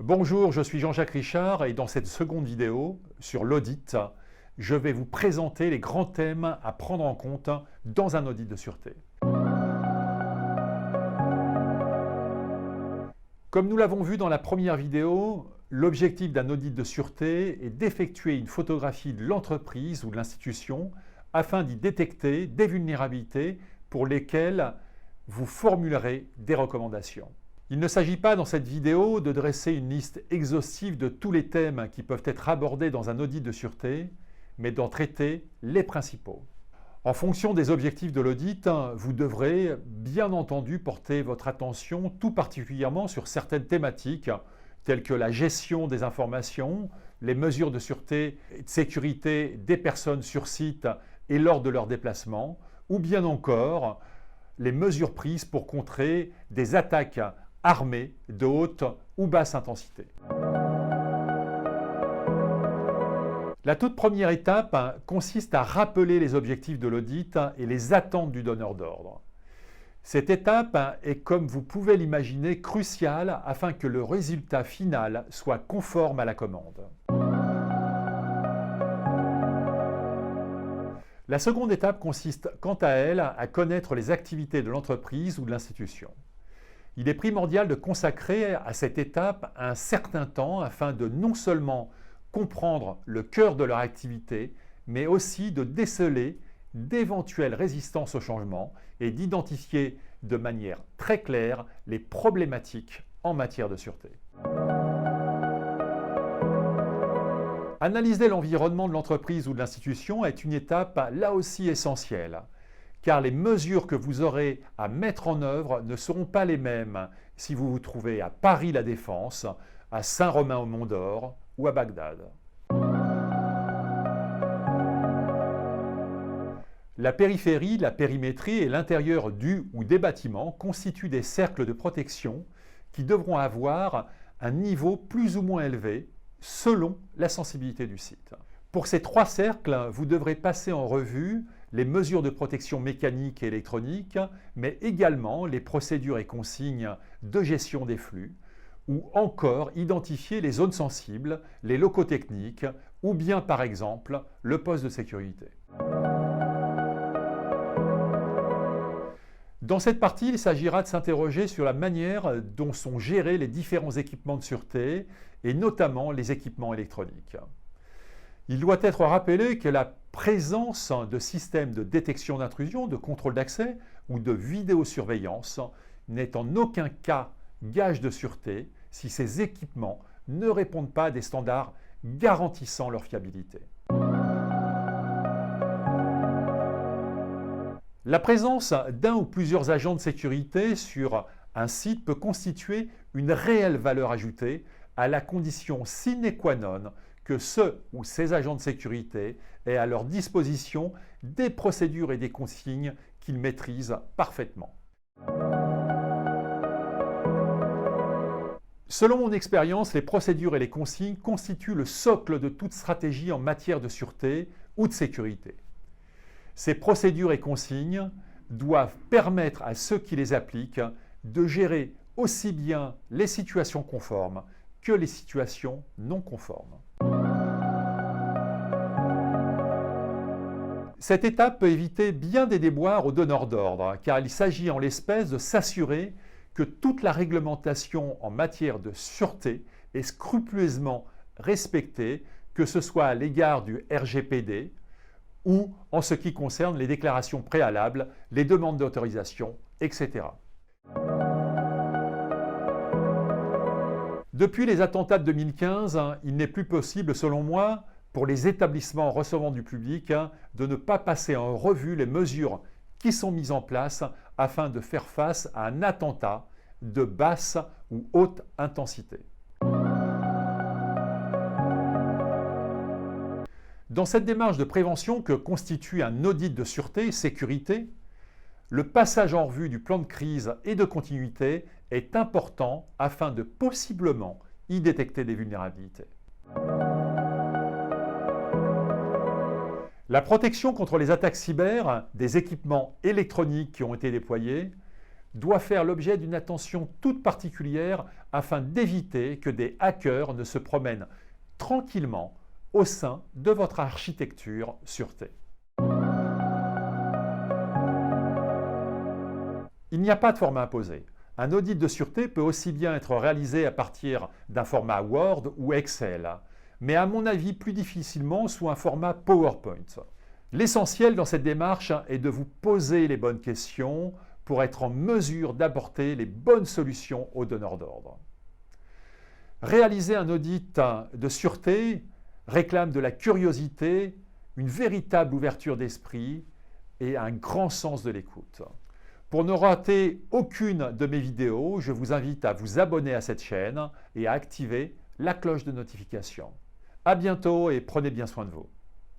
Bonjour, je suis Jean-Jacques Richard et dans cette seconde vidéo sur l'audit, je vais vous présenter les grands thèmes à prendre en compte dans un audit de sûreté. Comme nous l'avons vu dans la première vidéo, l'objectif d'un audit de sûreté est d'effectuer une photographie de l'entreprise ou de l'institution afin d'y détecter des vulnérabilités pour lesquelles vous formulerez des recommandations. Il ne s'agit pas dans cette vidéo de dresser une liste exhaustive de tous les thèmes qui peuvent être abordés dans un audit de sûreté, mais d'en traiter les principaux. En fonction des objectifs de l'audit, vous devrez bien entendu porter votre attention tout particulièrement sur certaines thématiques telles que la gestion des informations, les mesures de sûreté et de sécurité des personnes sur site et lors de leur déplacement, ou bien encore les mesures prises pour contrer des attaques armées de haute ou basse intensité. La toute première étape consiste à rappeler les objectifs de l'audit et les attentes du donneur d'ordre. Cette étape est, comme vous pouvez l'imaginer, cruciale afin que le résultat final soit conforme à la commande. La seconde étape consiste, quant à elle, à connaître les activités de l'entreprise ou de l'institution. Il est primordial de consacrer à cette étape un certain temps afin de non seulement comprendre le cœur de leur activité, mais aussi de déceler d'éventuelles résistances au changement et d'identifier de manière très claire les problématiques en matière de sûreté. Analyser l'environnement de l'entreprise ou de l'institution est une étape là aussi essentielle, car les mesures que vous aurez à mettre en œuvre ne seront pas les mêmes si vous vous trouvez à Paris La Défense, à Saint-Romain-au-Mont-d'Or ou à Bagdad. La périphérie, la périmétrie et l'intérieur du ou des bâtiments constituent des cercles de protection qui devront avoir un niveau plus ou moins élevé selon la sensibilité du site. Pour ces trois cercles, vous devrez passer en revue les mesures de protection mécanique et électronique, mais également les procédures et consignes de gestion des flux, ou encore identifier les zones sensibles, les locaux techniques, ou bien par exemple le poste de sécurité. Dans cette partie, il s'agira de s'interroger sur la manière dont sont gérés les différents équipements de sûreté, et notamment les équipements électroniques. Il doit être rappelé que la présence de systèmes de détection d'intrusion, de contrôle d'accès ou de vidéosurveillance n'est en aucun cas gage de sûreté si ces équipements ne répondent pas à des standards garantissant leur fiabilité. La présence d'un ou plusieurs agents de sécurité sur un site peut constituer une réelle valeur ajoutée à la condition sine qua non que ce ou ces agents de sécurité aient à leur disposition des procédures et des consignes qu'ils maîtrisent parfaitement. Selon mon expérience, les procédures et les consignes constituent le socle de toute stratégie en matière de sûreté ou de sécurité. Ces procédures et consignes doivent permettre à ceux qui les appliquent de gérer aussi bien les situations conformes que les situations non conformes. Cette étape peut éviter bien des déboires aux donneurs d'ordre, car il s'agit en l'espèce de s'assurer que toute la réglementation en matière de sûreté est scrupuleusement respectée, que ce soit à l'égard du RGPD ou en ce qui concerne les déclarations préalables, les demandes d'autorisation, etc. Depuis les attentats de 2015, il n'est plus possible, selon moi, pour les établissements recevant du public, de ne pas passer en revue les mesures qui sont mises en place afin de faire face à un attentat de basse ou haute intensité. Dans cette démarche de prévention que constitue un audit de sûreté et sécurité, le passage en revue du plan de crise et de continuité est important afin de possiblement y détecter des vulnérabilités. La protection contre les attaques cyber des équipements électroniques qui ont été déployés doit faire l'objet d'une attention toute particulière afin d'éviter que des hackers ne se promènent tranquillement au sein de votre architecture sûreté. Il n'y a pas de format imposé. Un audit de sûreté peut aussi bien être réalisé à partir d'un format Word ou Excel, mais à mon avis plus difficilement sous un format PowerPoint. L'essentiel dans cette démarche est de vous poser les bonnes questions pour être en mesure d'apporter les bonnes solutions aux donneurs d'ordre. Réaliser un audit de sûreté réclame de la curiosité, une véritable ouverture d'esprit et un grand sens de l'écoute. Pour ne rater aucune de mes vidéos, je vous invite à vous abonner à cette chaîne et à activer la cloche de notification. À bientôt et prenez bien soin de vous.